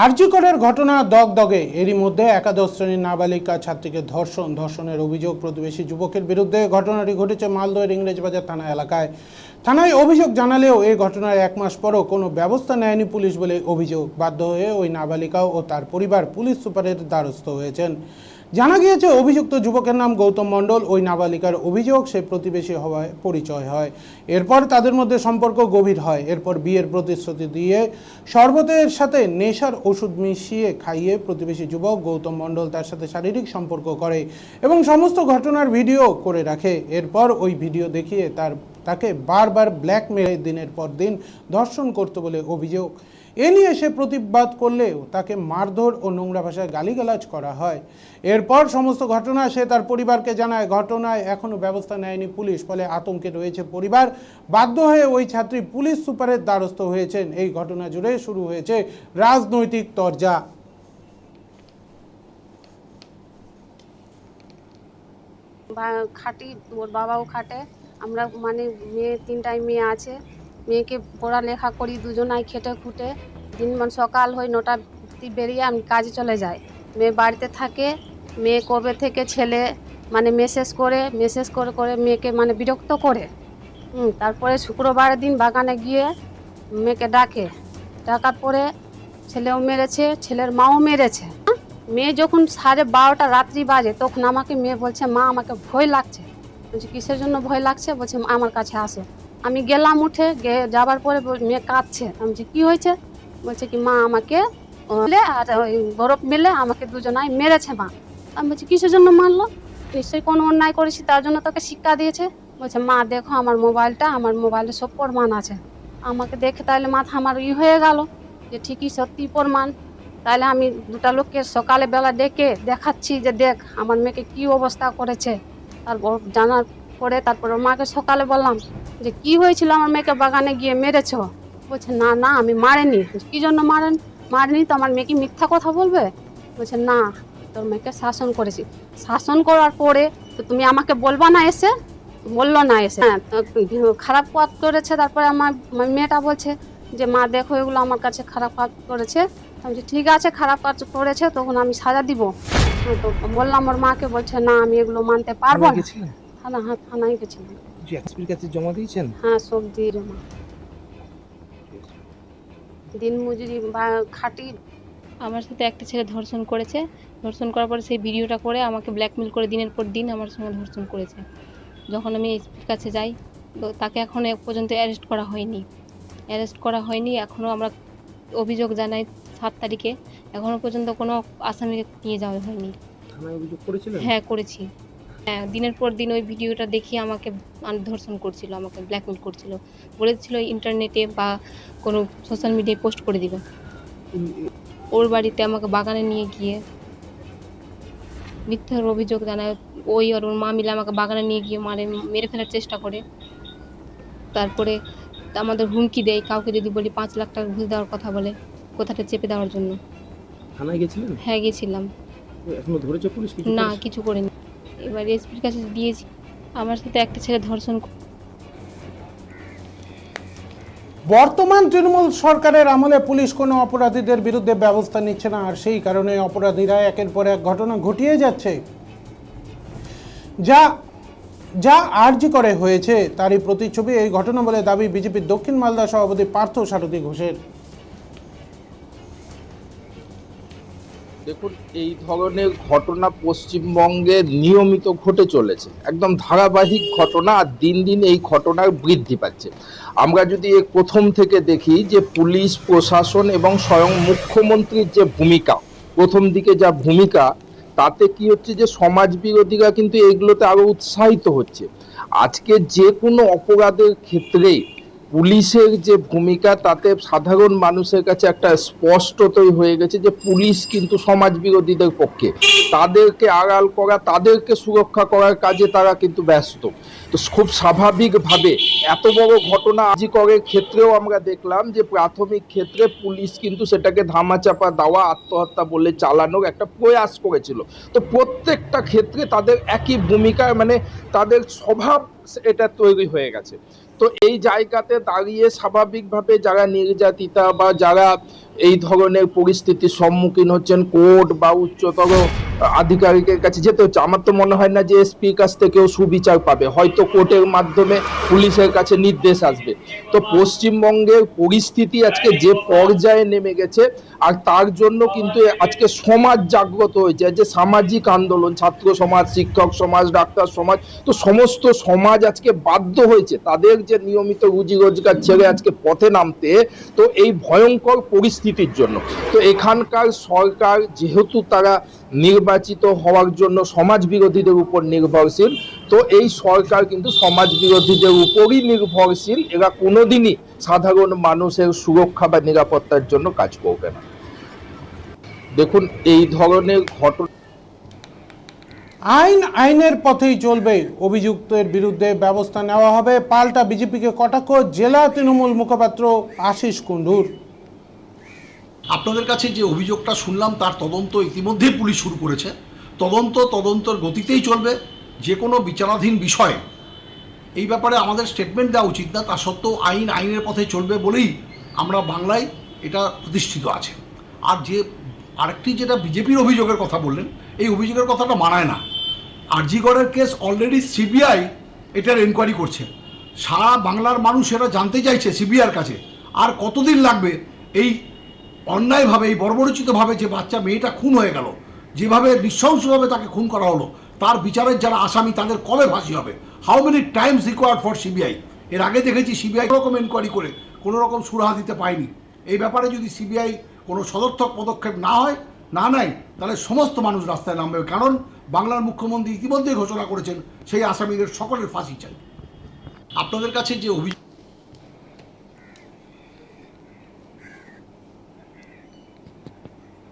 আরজি করের ঘটনা দগদগে। এরই মধ্যে একাদশ শ্রেণীর নাবালিকা ছাত্রীকে ধর্ষণের অভিযোগ প্রতিবেশী যুবকের বিরুদ্ধে। ঘটনাটি ঘটেছে মালদহের ইংরেজবাজার থানা এলাকায়। থানায় অভিযোগ জানালেও এই ঘটনার 1 মাস পরও কোনো ব্যবস্থা নেয়নি পুলিশ বলে অভিযোগ। বাধ্য হয়ে ওই নাবালিকাও ও তার পরিবার পুলিশ সুপারের দ্বারস্থ হয়েছেন। জানা গিয়েছে অভিযুক্ত যুবকের নাম গৌতম মণ্ডল। ওই নাবালিকার অভিযোগ সে প্রতিবেশী হওয়ায় পরিচয় হয়। এরপর তাদের মধ্যে সম্পর্ক গভীর হয়। এরপর বিয়ের প্রতিশ্রুতি দিয়ে শরবতের সাথে নেশার ওষুধ মিশিয়ে খাইয়ে প্রতিবেশী যুবক গৌতম মণ্ডল তার সাথে শারীরিক সম্পর্ক করে এবং সমস্ত ঘটনার ভিডিও করে রাখে। এরপর ওই ভিডিও দেখিয়ে তাকে বারবার ব্ল্যাকমেলে দিনের পর দিন ধর্ষণ করতে বলে অভিযোগ। এ নিয়ে সে প্রতিবাদ করলেও তাকে মারধর ও নোংরা ভাষায় গালিগালাজ করা হয়। এরপর সমস্ত ঘটনা সে তার পরিবারকে জানায়। ঘটনায় এখনও ব্যবস্থা নেয়নি পুলিশ, ফলে আতঙ্কে রয়েছে পরিবার। বাধ্য হয়ে ওই ছাত্রী পুলিশ সুপারের দ্বারস্থ হয়েছেন। এই ঘটনা জুড়ে শুরু হয়েছে রাজনৈতিক তরজা। খাটি, ওর বাবাও খাটে। আমরা মানে মেয়ে 3টাই মেয়ে আছে। মেয়েকে পড়ালেখা করি, দুজনাই খেটে খুঁটে দিন সকাল হয় 9টা বেরিয়ে আমি কাজে চলে যাই। মেয়ে বাড়িতে থাকে। মেয়ে কবে থেকে ছেলে মানে মেসেজ করে মেয়েকে মানে বিরক্ত করে। তারপরে শুক্রবারের দিন বাগানে গিয়ে মেয়েকে ডাকার পরে ছেলেও মেরেছে, ছেলের মাও মেরেছে। মেয়ে যখন 12:30 রাত্রি বাজে তখন আমাকে মেয়ে বলছে, মা আমাকে ভয় লাগছে। বলছি কিসের জন্য ভয় লাগছে? বলছে আমার কাছে আসো। আমি গেলাম, উঠে যাবার পরে মেয়ে কাঁদছে। আমি বলছি কি হয়েছে? বলছে কি মা আমাকে আর বরফ মেলে আমাকে দুজনাই মেরেছে মা। আমি বলছি কিসের জন্য মারলো? নিশ্চয়ই কোনো অন্যায় করেছি, তার জন্য তোকে শিক্ষা দিয়েছে। বলছে মা দেখো আমার মোবাইলে সব প্রমাণ আছে। আমাকে দেখে তাহলে মাথা আমার হয়ে গেল যে ঠিকই সত্যি প্রমাণ। তাহলে আমি 2টা লোককে সকালে বেলা ডেকে দেখাচ্ছি যে দেখ আমার মেয়েকে কি অবস্থা করেছে। তারপর জানার পরে তারপর মাকে সকালে বললাম যে কি হয়েছিল, আমার মেয়েকে বাগানে গিয়ে মেরেছ? বলছে না না আমি মারিনি। কি জন্য মারিনি তো আমার মেয়ে কি মিথ্যা কথা বলবে? বলছে না তোর মেয়েকে শাসন করেছি। শাসন করার পরে তো তুমি আমাকে বলবা না এসে? বললো না এসে। হ্যাঁ খারাপ কাজ করেছে। তারপরে আমার মেয়েটা বলছে যে মা দেখো এগুলো আমার কাছে খারাপ কাজ করেছে। আমি ঠিক আছে খারাপ কাজ করেছে তখন আমি সাজা দিব। তো বললাম ওর মাকে, বলছে না আমি এগুলো মানতে পারবো না। থানায় গেছিলাম। এসপির কাছে জমা দিয়েছেন? হ্যাঁ সব দিয়ে জমা। দিন মজুরি বা খাটি। আমার সাথে একটা ছেলে ধর্ষণ করেছে। ধর্ষণ করার পরে সেই ভিডিওটা করে আমাকে ব্ল্যাকমেল করে দিনের পর দিন আমার সঙ্গে ধর্ষণ করেছে। যখন আমি এসপির কাছে যাই তো তাকে এখনও পর্যন্ত অ্যারেস্ট করা হয়নি। এখনও আমরা অভিযোগ জানাই 7 তারিখে, এখনও পর্যন্ত কোনো আসামি নিয়ে যাওয়া হয়নি। থানায় অভিযোগ করেছিলেন? হ্যাঁ করেছি। হ্যাঁ দিনের পর দিন ওই ভিডিওটা দেখিয়ে আমাকে ধর্ষণ করছিল, আমাকে ব্ল্যাকমেল করছিল। বলেছিল ইন্টারনেটে বা কোনো সোশ্যাল মিডিয়ায় পোস্ট করে দিবে। ওর বাড়িতে আমাকে বাগানে নিয়ে গিয়ে মিথ্যার অভিযোগ জানায়। ওই আর ওর মা মিলে আমাকে বাগানে নিয়ে গিয়ে মেরে ফেলার চেষ্টা করে। তারপরে আমাদের হুমকি দেয়, কাউকে যদি বলি 5 লাখ টাকা ঘুষ দেওয়ার কথা বলে, কথাটা চেপে দেওয়ার জন্য। থানায় গেছিলেন? হ্যাঁ গেছিলাম। এখনো ধরেছে পুলিশ? না কিছু করেনি। এবার এসপির কাছে দিয়েছি। আমার সাথে একটা ছেলে ধর্ষণ। বর্তমান তৃণমূল সরকারের আমলে পুলিশ কোনো অপরাধীদের বিরুদ্ধে ব্যবস্থা নিচ্ছে না, আর সেই কারণে অপরাধীরা একের পর এক ঘটনা ঘটিয়ে যাচ্ছে। যা আরজি করে হয়েছে তারই প্রতিচ্ছবি এই ঘটনা বলে দাবি বিজেপির দক্ষিণ মালদা সভাপতি পার্থ সারথী ঘোষের। দেখুন এই ধরনের ঘটনা পশ্চিমবঙ্গে নিয়মিত ঘটে চলেছে, একদম ধারাবাহিক ঘটনা, আর দিন দিন এই ঘটনার বৃদ্ধি পাচ্ছে। আমরা যদি প্রথম থেকে দেখি যে পুলিশ প্রশাসন এবং স্বয়ং মুখ্যমন্ত্রীর যে ভূমিকা, প্রথম দিকে যা ভূমিকা, তাতে কি হচ্ছে যে সমাজ বিরোধীরা কিন্তু এগুলোতে আরো উৎসাহিত হচ্ছে। আজকে যে কোনো অপরাধের ক্ষেত্রেই পুলিশের যে ভূমিকা, তাতে সাধারণ মানুষের কাছে একটা স্পষ্টতই হয়ে গেছে যে পুলিশ কিন্তু সমাজ বিরোধীদের পক্ষে। তাদেরকে আড়াল করা, তাদেরকে সুরক্ষা করার কাজে তারা কিন্তু ব্যস্ত। তো খুব স্বাভাবিকভাবে এত বড় ঘটনা আরজি করের ক্ষেত্রেও আমরা দেখলাম যে প্রাথমিক ক্ষেত্রে পুলিশ কিন্তু সেটাকে ধামাচাপা দেওয়া, আত্মহত্যা বলে চালানোর একটা প্রয়াস করেছিল। তো প্রত্যেকটা ক্ষেত্রে তাদের একই ভূমিকা, মানে তাদের স্বভাব এটা তৈরি হয়ে গেছে। তো এই জায়গাতে দাঁড়িয়ে স্বাভাবিকভাবে যারা নির্যাতিতা বা যারা এই ধরনের পরিস্থিতির সম্মুখীন হচ্ছেন, কোর্ট বা উচ্চতর আধিকারিকের কাছে যেতে হচ্ছে। আমার তো মনে হয় না যে এসপির কাছ থেকেও সুবিচার পাবে, হয়তো কোর্টের মাধ্যমে পুলিশের কাছে নির্দেশ আসবে। তো পশ্চিমবঙ্গের পরিস্থিতি আজকে যে পর্যায়ে নেমে গেছে, আর তার জন্য কিন্তু আজকে সমাজ জাগ্রত হয়েছে, যে সামাজিক আন্দোলন, ছাত্র সমাজ, শিক্ষক সমাজ, ডাক্তার সমাজ, তো সমস্ত সমাজ আজকে বাধ্য হয়েছে তাদের যে নিয়মিত রুজি রোজগার ছেড়ে আজকে পথে নামতে, তো এই ভয়ঙ্কর পরিস্থিতির জন্য। তো এখানকার সরকার যেহেতু তারা নির্বাচিত হওয়ার জন্য সমাজ বিরোধীদের উপর নির্ভরশীল, তো এই সরকার কিন্তু সমাজ বিরোধীদের উপরই নির্ভরশীল, এরা কোনোদিনই সাধারণ মানুষের সুরক্ষা বা নিরাপত্তার জন্য কাজ করবে না। দেখুন, এই ধরনের ঘটনা আইনের পথেই চলবে, অভিযুক্তের বিরুদ্ধে ব্যবস্থা নেওয়া হবে, পাল্টা বিজেপিকে কটাক্ষ জেলা তৃণমূল মুখপাত্র আশিস কুণ্ডুর। আপনাদের কাছে যে অভিযোগটা শুনলাম তার তদন্ত ইতিমধ্যেই পুলিশ শুরু করেছে। তদন্তর গতিতেই চলবে। যে কোনো বিচারাধীন বিষয় এই ব্যাপারে আমাদের স্টেটমেন্ট দেওয়া উচিত না, তা সত্ত্বেও আইনের পথে চলবে বলেই আমরা বাংলায় এটা প্রতিষ্ঠিত আছে। আর যে আরেকটি যেটা বিজেপির অভিযোগের কথা বললেন, এই অভিযোগের কথাটা মানায় না। আরজিগড়ের কেস অলরেডি সিবিআই এটার এনকোয়ারি করছে। সারা বাংলার মানুষ এরা জানতে চাইছে সিবিআইয়ের কাছে আর কতদিন লাগবে এই অন্যায়ভাবে, এই বর্বরচিতভাবে যে বাচ্চা মেয়েটা খুন হয়ে গেল, যেভাবে নৃশংসভাবে তাকে খুন করা হলো, তার বিচারের যারা আসামি তাদের কবে ফাঁসি হবে? How many Times required for CBI? এর আগে দেখেছি সিবিআই রকম এনকোয়ারি করে কোনো রকম সুরাহা দিতে পায়নি। এই ব্যাপারে যদি সিবিআই কোনো সদর্থক পদক্ষেপ না নেয় তাহলে সমস্ত মানুষ রাস্তায় নামবে। কারণ বাংলার মুখ্যমন্ত্রী ইতিমধ্যেই ঘোষণা করেছেন সেই আসামিদের সকলের ফাঁসি চাই। আপনাদের কাছে যে অভিযোগ